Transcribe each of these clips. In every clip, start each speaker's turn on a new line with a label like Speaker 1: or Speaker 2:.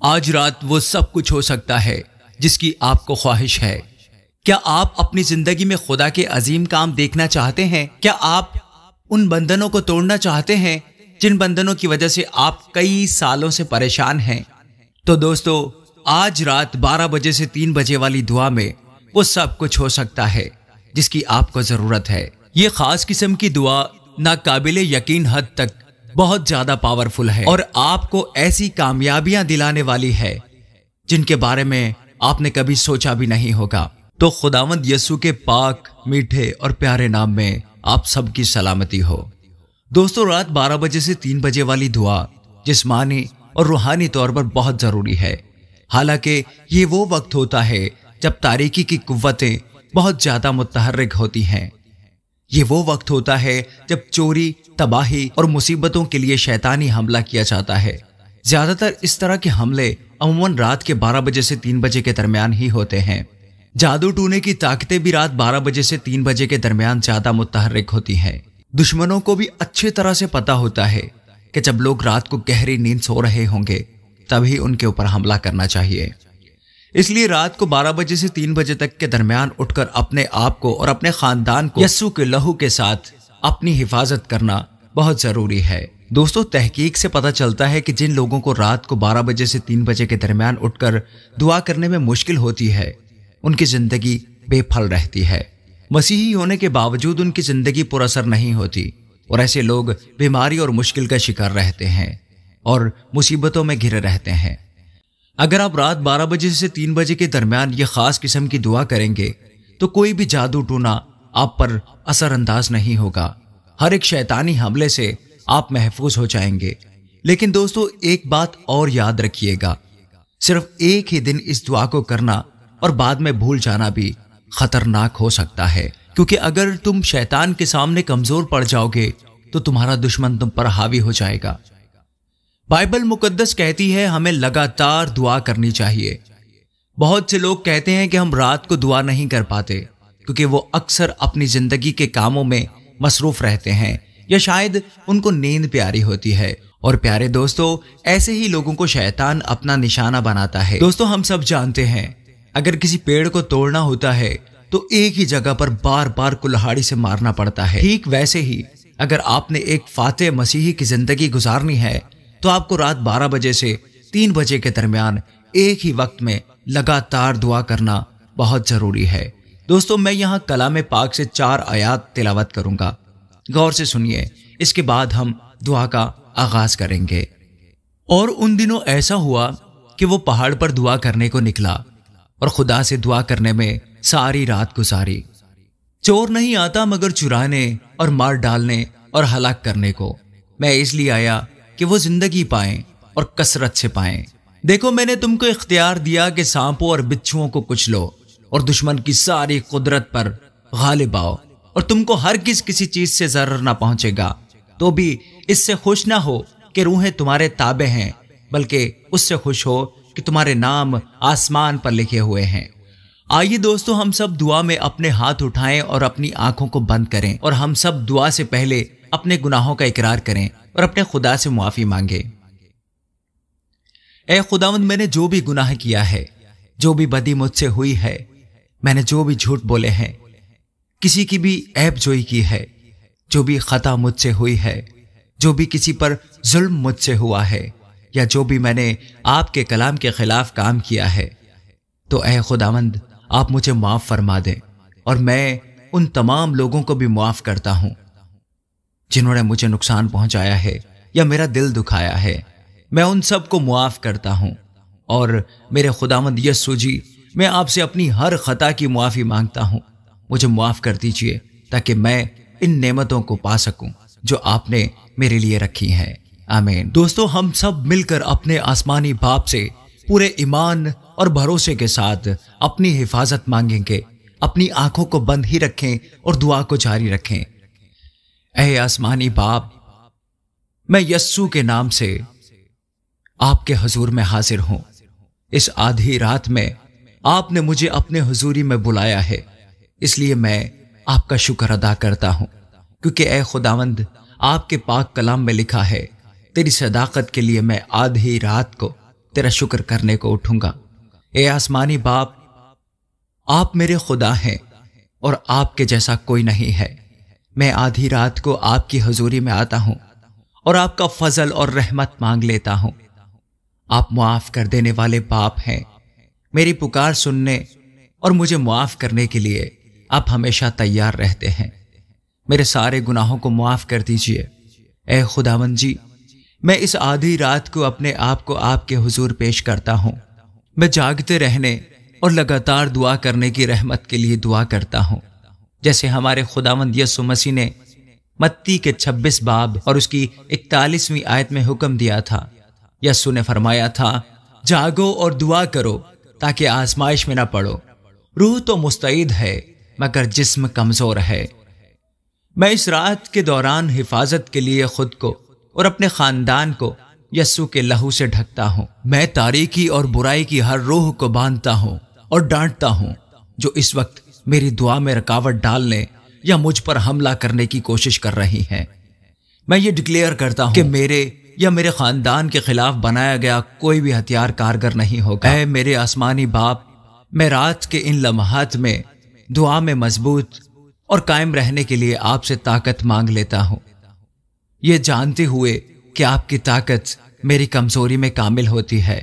Speaker 1: آج رات وہ سب کچھ ہو سکتا ہے جس کی آپ کو خواہش ہے۔ کیا آپ اپنی زندگی میں خدا کے عظیم کام دیکھنا چاہتے ہیں؟ کیا آپ ان بندھنوں کو توڑنا چاہتے ہیں جن بندھنوں کی وجہ سے آپ کئی سالوں سے پریشان ہیں؟ تو دوستو، آج رات 12 بجے سے 3 بجے والی دعا میں وہ سب کچھ ہو سکتا ہے جس کی آپ کو ضرورت ہے۔ یہ خاص قسم کی دعا ناقابل یقین حد تک بہت زیادہ پاورفل ہے اور آپ کو ایسی کامیابیاں دلانے والی ہے جن کے بارے میں آپ نے کبھی سوچا بھی نہیں ہوگا۔ تو خداوند یسوع کے پاک، میٹھے اور پیارے نام میں آپ سب کی سلامتی ہو۔ دوستو، رات 12 بجے سے 3 بجے والی دعا جسمانی اور روحانی طور پر بہت ضروری ہے۔ حالانکہ یہ وہ وقت ہوتا ہے جب تاریکی کی قوتیں بہت زیادہ متحرک ہوتی ہیں۔ یہ وہ وقت ہوتا ہے جب چوری، تباہی اور مصیبتوں کے لیے شیطانی حملہ کیا جاتا ہے۔ زیادہ تر اس طرح کے حملے عموماً رات کے 12 بجے سے 3 بجے کے درمیان ہی ہوتے ہیں۔ جادو ٹونے کی طاقتیں بھی رات 12 بجے سے 3 بجے کے درمیان زیادہ متحرک ہوتی ہیں۔ دشمنوں کو بھی اچھی طرح سے پتا ہوتا ہے کہ جب لوگ رات کو گہری نیند سو رہے ہوں گے تبھی ان کے اوپر حملہ کرنا چاہیے۔ اس لیے رات کو 12 بجے سے 3 بجے تک کے درمیان اٹھ کر اپنے آپ کو اور اپنے خاندان کو یسوع کے لہو کے ساتھ اپنی حفاظت کرنا بہت ضروری ہے۔ دوستو، تحقیق سے پتہ چلتا ہے کہ جن لوگوں کو رات کو 12 بجے سے 3 بجے کے درمیان اٹھ کر دعا کرنے میں مشکل ہوتی ہے، ان کی زندگی بے پھل رہتی ہے۔ مسیحی ہونے کے باوجود ان کی زندگی پر اثر نہیں ہوتی اور ایسے لوگ بیماری اور مشکل کا شکار رہتے ہیں اور مصیبتوں میں گھرے رہتے ہیں۔ اگر آپ رات 12 بجے سے 3 بجے کے درمیان یہ خاص قسم کی دعا کریں گے تو کوئی بھی جادو ٹونا آپ پر اثر انداز نہیں ہوگا۔ ہر ایک شیطانی حملے سے آپ محفوظ ہو جائیں گے۔ لیکن دوستو، ایک بات اور یاد رکھیے گا، صرف ایک ہی دن اس دعا کو کرنا اور بعد میں بھول جانا بھی خطرناک ہو سکتا ہے، کیونکہ اگر تم شیطان کے سامنے کمزور پڑ جاؤ گے تو تمہارا دشمن تم پر حاوی ہو جائے گا۔ بائبل مقدس کہتی ہے ہمیں لگاتار دعا کرنی چاہیے۔ بہت سے لوگ کہتے ہیں کہ ہم رات کو دعا نہیں کر پاتے کیونکہ وہ اکثر اپنی زندگی کے کاموں میں مصروف رہتے ہیں یا شاید ان کو نیند پیاری ہوتی ہے۔ اور پیارے دوستو، ایسے ہی لوگوں کو شیطان اپنا نشانہ بناتا ہے۔ دوستو، ہم سب جانتے ہیں اگر کسی پیڑ کو توڑنا ہوتا ہے تو ایک ہی جگہ پر بار بار کلہاڑی سے مارنا پڑتا ہے۔ ٹھیک ویسے ہی اگر آپ نے ایک فاتح مسیحی کی زندگی گزارنی ہے تو آپ کو رات 12 بجے سے 3 بجے کے درمیان ایک ہی وقت میں لگاتار دعا کرنا بہت ضروری ہے۔ دوستو، میں یہاں کلام پاک سے 4 آیات تلاوت کروں گا، غور سے سنیے، اس کے بعد ہم دعا کا آغاز کریں گے۔ اور ان دنوں ایسا ہوا کہ وہ پہاڑ پر دعا کرنے کو نکلا اور خدا سے دعا کرنے میں ساری رات گزاری۔ چور نہیں آتا مگر چرانے اور مار ڈالنے اور ہلاک کرنے کو، میں اس لیے آیا کہ وہ زندگی پائیں اور کثرت سے پائیں۔ دیکھو، میں نے تم کو اختیار دیا کہ سانپوں اور بچھوؤں کو کچلو اور دشمن کی ساری قدرت پر غالب آؤ، اور تم کو ہرگز کسی چیز سے ضرر نہ پہنچے گا۔ تو بھی اس سے خوش نہ ہو کہ روحیں تمہارے تابع ہیں، بلکہ اس سے خوش ہو کہ تمہارے نام آسمان پر لکھے ہوئے ہیں۔ آئیے دوستو، ہم سب دعا میں اپنے ہاتھ اٹھائیں اور اپنی آنکھوں کو بند کریں، اور ہم سب دعا سے پہلے اپنے گناہوں کا اقرار کریں اور اپنے خدا سے معافی مانگیں۔ اے خداوند، میں نے جو بھی گناہ کیا ہے، جو بھی بدی مجھ سے ہوئی ہے، میں نے جو بھی جھوٹ بولے ہیں، کسی کی بھی عیب جوئی کی ہے، جو بھی خطا مجھ سے ہوئی ہے، جو بھی کسی پر ظلم مجھ سے ہوا ہے، یا جو بھی میں نے آپ کے کلام کے خلاف کام کیا ہے، تو اے خداوند آپ مجھے معاف فرما دیں، اور میں ان تمام لوگوں کو بھی معاف کرتا ہوں جنہوں نے مجھے نقصان پہنچایا ہے یا میرا دل دکھایا ہے۔ میں ان سب کو معاف کرتا ہوں، اور میرے خداوند یسوع جی، میں آپ سے اپنی ہر خطا کی معافی مانگتا ہوں، مجھے معاف کر دیجئے تاکہ میں ان نعمتوں کو پا سکوں جو آپ نے میرے لیے رکھی ہیں۔ آمین۔ دوستو، ہم سب مل کر اپنے آسمانی باپ سے پورے ایمان اور بھروسے کے ساتھ اپنی حفاظت مانگیں گے۔ اپنی آنکھوں کو بند ہی رکھیں اور دعا کو جاری رکھیں۔ اے آسمانی باپ، میں یسوع کے نام سے آپ کے حضور میں حاضر ہوں۔ اس آدھی رات میں آپ نے مجھے اپنے حضوری میں بلایا ہے، اس لیے میں آپ کا شکر ادا کرتا ہوں، کیونکہ اے خداوند، آپ کے پاک کلام میں لکھا ہے، تیری صداقت کے لیے میں آدھی رات کو تیرا شکر کرنے کو اٹھوں گا۔ اے آسمانی باپ، آپ میرے خدا ہیں اور آپ کے جیسا کوئی نہیں ہے۔ میں آدھی رات کو آپ کی حضوری میں آتا ہوں اور آپ کا فضل اور رحمت مانگ لیتا ہوں۔ آپ معاف کر دینے والے باپ ہیں۔ میری پکار سننے اور مجھے معاف کرنے کے لیے آپ ہمیشہ تیار رہتے ہیں۔ میرے سارے گناہوں کو معاف کر دیجئے۔ اے خداوند جی، میں اس آدھی رات کو اپنے آپ کو آپ کے حضور پیش کرتا ہوں۔ میں جاگتے رہنے اور لگاتار دعا کرنے کی رحمت کے لیے دعا کرتا ہوں، جیسے ہمارے خداوند یسوع مسیح نے متی کے 26 باب اور اس کی 41ویں آیت میں حکم دیا تھا۔ یسوع نے فرمایا تھا، جاگو اور دعا کرو تاکہ آزمائش میں نہ پڑو۔ روح تو مستعد ہے مگر جسم کمزور ہے۔ میں اس رات کے دوران حفاظت کے لیے خود کو اور اپنے خاندان کو یسوع کے لہو سے ڈھکتا ہوں۔ میں تاریکی اور برائی کی ہر روح کو باندھتا ہوں اور ڈانٹتا ہوں جو اس وقت میری دعا میں رکاوٹ ڈالنے یا مجھ پر حملہ کرنے کی کوشش کر رہی ہیں۔ میں یہ ڈکلیئر کرتا ہوں کہ میرے یا میرے خاندان کے خلاف بنایا گیا کوئی بھی ہتھیار کارگر نہیں ہوگا۔ اے میرے آسمانی باپ، میں رات کے ان لمحات میں دعا میں مضبوط اور قائم رہنے کے لیے آپ سے طاقت مانگ لیتا ہوں، یہ جانتے ہوئے کہ آپ کی طاقت میری کمزوری میں کامل ہوتی ہے۔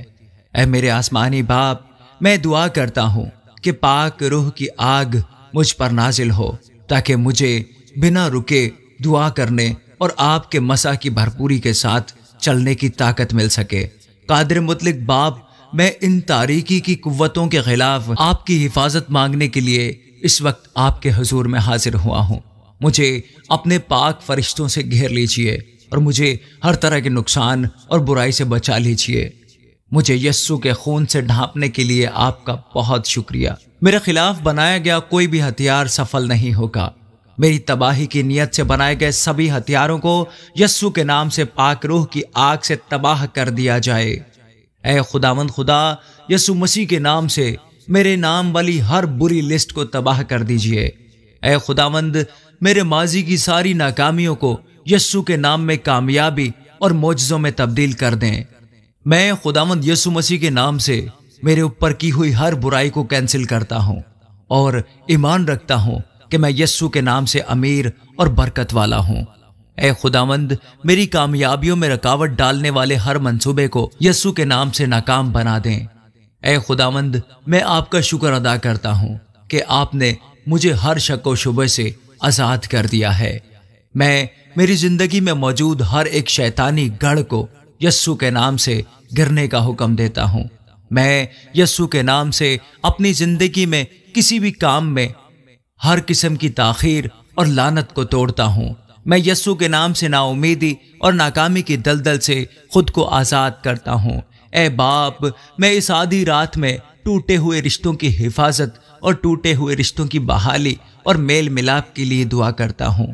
Speaker 1: اے میرے آسمانی باپ، میں دعا کرتا ہوں کہ پاک روح کی آگ مجھ پر نازل ہو تاکہ مجھے بنا رکے دعا کرنے اور آپ کے مسا کی بھرپوری کے ساتھ چلنے کی طاقت مل سکے۔ قادر مطلق باپ، میں ان تاریکی کی قوتوں کے خلاف آپ کی حفاظت مانگنے کے لیے اس وقت آپ کے حضور میں حاضر ہوا ہوں۔ مجھے اپنے پاک فرشتوں سے گھیر لیجئے اور مجھے ہر طرح کے نقصان اور برائی سے بچا لیجئے۔ مجھے یسوع کے خون سے ڈھانپنے کے لیے آپ کا بہت شکریہ۔ میرے خلاف بنایا گیا کوئی بھی ہتھیار سفل نہیں ہوگا۔ میری تباہی کی نیت سے بنائے گئے سبھی ہتھیاروں کو یسوع کے نام سے پاک روح کی آگ سے تباہ کر دیا جائے۔ اے خداوند خدا، یسوع مسیح کے نام سے میرے نام والی ہر بری لسٹ کو تباہ کر دیجئے۔ اے خداوند، میرے ماضی کی ساری ناکامیوں کو یسوع کے نام میں کامیابی اور معجزوں میں تبدیل کر دیں۔ میں خداوند یسوع مسیح کے نام سے میرے اوپر کی ہوئی ہر برائی کو کینسل کرتا ہوں اور ایمان رکھتا ہوں کہ میں یسوع کے نام سے امیر اور برکت والا ہوں۔ اے خداوند، میری کامیابیوں میں رکاوٹ ڈالنے والے ہر منصوبے کو یسوع کے نام سے ناکام بنا دیں۔ اے خداوند، میں آپ کا شکر ادا کرتا ہوں کہ آپ نے مجھے ہر شک و شبہ سے آزاد کر دیا ہے۔ میں میری زندگی میں موجود ہر ایک شیطانی گڑھ کو یسوع کے نام سے گرنے کا حکم دیتا ہوں۔ میں یسوع کے نام سے اپنی زندگی میں کسی بھی کام میں ہر قسم کی تاخیر اور لعنت کو توڑتا ہوں۔ میں یسوع کے نام سے نا امیدی اور ناکامی کی دلدل سے خود کو آزاد کرتا ہوں۔ اے باپ، میں اس آدھی رات میں ٹوٹے ہوئے رشتوں کی حفاظت اور ٹوٹے ہوئے رشتوں کی بحالی اور میل ملاپ کے لیے دعا کرتا ہوں۔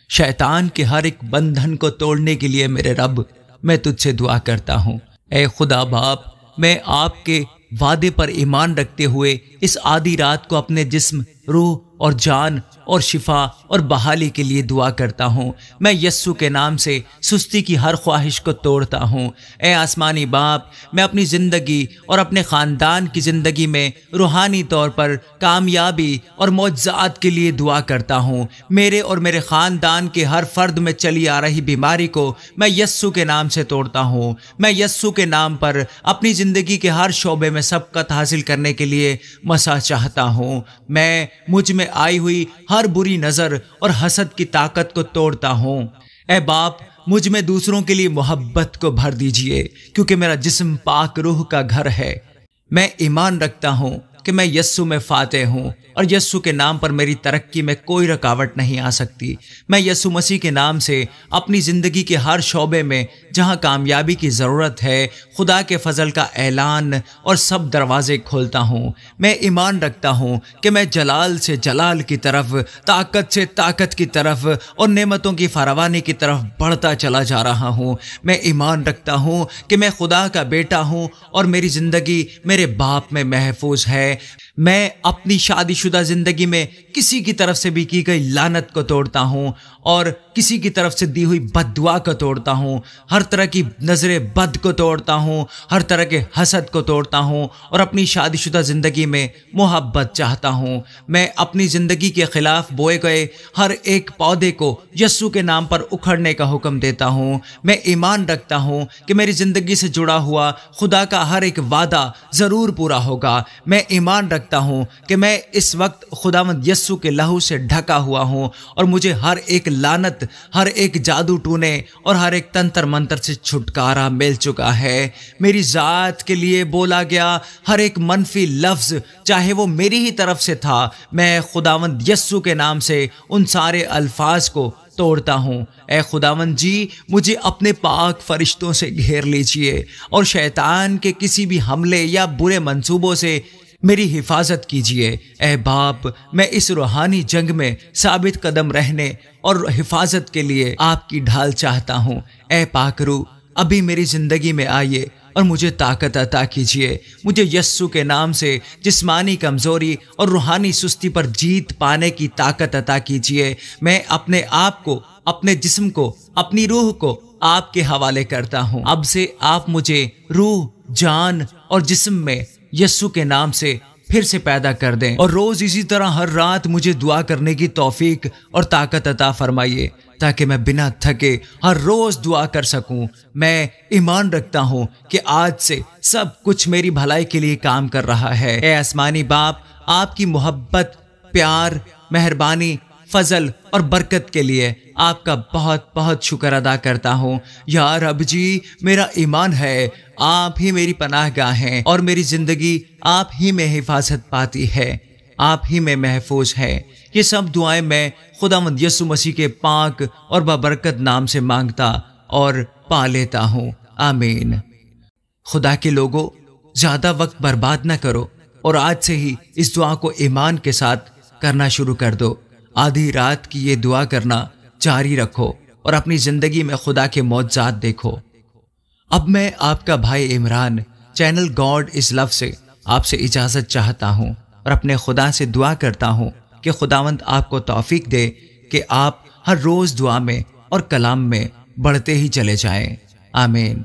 Speaker 1: شیطان کے ہر ایک بندھن کو توڑنے کے لیے میرے رب، میں تجھ سے دعا کرتا ہوں۔ اے خدا باپ، میں آپ کے وعدے پر ایمان رکھتے ہوئے اس آدھی رات کو اپنے جسم، روح اور جان اور شفا اور بحالی کے لیے دعا کرتا ہوں۔ میں یسوع کے نام سے سستی کی ہر خواہش کو توڑتا ہوں۔ اے آسمانی باپ، میں اپنی زندگی اور اپنے خاندان کی زندگی میں روحانی طور پر کامیابی اور معجزات کے لیے دعا کرتا ہوں۔ میرے اور میرے خاندان کے ہر فرد میں چلی آ رہی بیماری کو میں یسوع کے نام سے توڑتا ہوں۔ میں یسوع کے نام پر اپنی زندگی کے ہر شعبے میں سبقت حاصل کرنے کے لیے مسا چاہتا ہوں۔ میں مجھ میں آئی ہوئی ہر بری نظر اور حسد کی طاقت کو توڑتا ہوں۔ اے باپ، مجھ میں دوسروں کے لیے محبت کو بھر دیجئے، کیونکہ میرا جسم پاک روح کا گھر ہے۔ میں ایمان رکھتا ہوں کہ میں یسوع میں فاتح ہوں اور یسوع کے نام پر میری ترقی میں کوئی رکاوٹ نہیں آ سکتی۔ میں یسوع مسیح کے نام سے اپنی زندگی کے ہر شعبے میں جہاں کامیابی کی ضرورت ہے، خدا کے فضل کا اعلان اور سب دروازے کھولتا ہوں۔ میں ایمان رکھتا ہوں کہ میں جلال سے جلال کی طرف، طاقت سے طاقت کی طرف اور نعمتوں کی فراوانی کی طرف بڑھتا چلا جا رہا ہوں۔ میں ایمان رکھتا ہوں کہ میں خدا کا بیٹا ہوں اور میری زندگی میرے باپ میں محفوظ ہے۔ میں اپنی شادی شدہ زندگی میں کسی کی طرف سے بھی کی گئی لعنت کو توڑتا ہوں اور کسی کی طرف سے دی ہوئی بد دعا کو توڑتا ہوں، ہر طرح کی نظر بد کو توڑتا ہوں، ہر طرح کے حسد کو توڑتا ہوں اور اپنی شادی شدہ زندگی میں محبت چاہتا ہوں۔ میں اپنی زندگی کے خلاف بوئے گئے ہر ایک پودے کو یسوع کے نام پر اکھڑنے کا حکم دیتا ہوں۔ میں ایمان رکھتا ہوں کہ میری زندگی سے جڑا ہوا خدا کا ہر ایک وعدہ ضرور پورا ہوگا۔ میں ایمان رکھتا ہوں کہ میں اس وقت خداوند یسوع کے لہو سے ڈھکا ہوا ہوں اور مجھے ہر ایک لعنت، ہر ایک جادو ٹونے اور ہر ایک تنتر منتر سے چھٹکارا مل چکا ہے۔ میری ذات کے لیے بولا گیا ہر ایک منفی لفظ، چاہے وہ میری ہی طرف سے تھا، میں خداوند یسوع کے نام سے ان سارے الفاظ کو توڑتا ہوں۔ اے خداوند جی، مجھے اپنے پاک فرشتوں سے گھیر لیجئے اور شیطان کے کسی بھی حملے یا برے منصوبوں سے میری حفاظت کیجئے۔ اے باپ، میں اس روحانی جنگ میں ثابت قدم رہنے اور حفاظت کے لیے آپ کی ڈھال چاہتا ہوں۔ اے پاک روح، ابھی میری زندگی میں آئیے اور مجھے طاقت عطا کیجئے۔ مجھے یسوع کے نام سے جسمانی کمزوری اور روحانی سستی پر جیت پانے کی طاقت عطا کیجئے۔ میں اپنے آپ کو، اپنے جسم کو، اپنی روح کو آپ کے حوالے کرتا ہوں۔ اب سے آپ مجھے روح، جان اور جسم میں یسوع کے نام سے پھر سے پیدا کر دیں، اور روز اسی طرح ہر رات مجھے دعا کرنے کی توفیق اور طاقت عطا فرمائیے تاکہ میں بنا تھکے ہر روز دعا کر سکوں۔ میں ایمان رکھتا ہوں کہ آج سے سب کچھ میری بھلائی کے لیے کام کر رہا ہے۔ اے آسمانی باپ، آپ کی محبت، پیار، مہربانی، فضل اور برکت کے لیے آپ کا بہت بہت شکر ادا کرتا ہوں۔ یا رب جی، میرا ایمان ہے آپ ہی میری پناہ گاہ ہیں اور میری زندگی آپ ہی میں حفاظت پاتی ہے، آپ ہی میں محفوظ ہے۔ یہ سب دعائیں میں خداوند یسوع مسیح کے پاک اور بابرکت نام سے مانگتا اور پا لیتا ہوں، آمین۔ خدا کے لوگوں، زیادہ وقت برباد نہ کرو اور آج سے ہی اس دعا کو ایمان کے ساتھ کرنا شروع کر دو۔ آدھی رات کی یہ دعا کرنا جاری رکھو اور اپنی زندگی میں خدا کے معجزات دیکھو۔ اب میں آپ کا بھائی عمران چینل گاڈ از لو سے آپ سے اجازت چاہتا ہوں اور اپنے خدا سے دعا کرتا ہوں کہ خداوند آپ کو توفیق دے کہ آپ ہر روز دعا میں اور کلام میں بڑھتے ہی چلے جائیں، آمین۔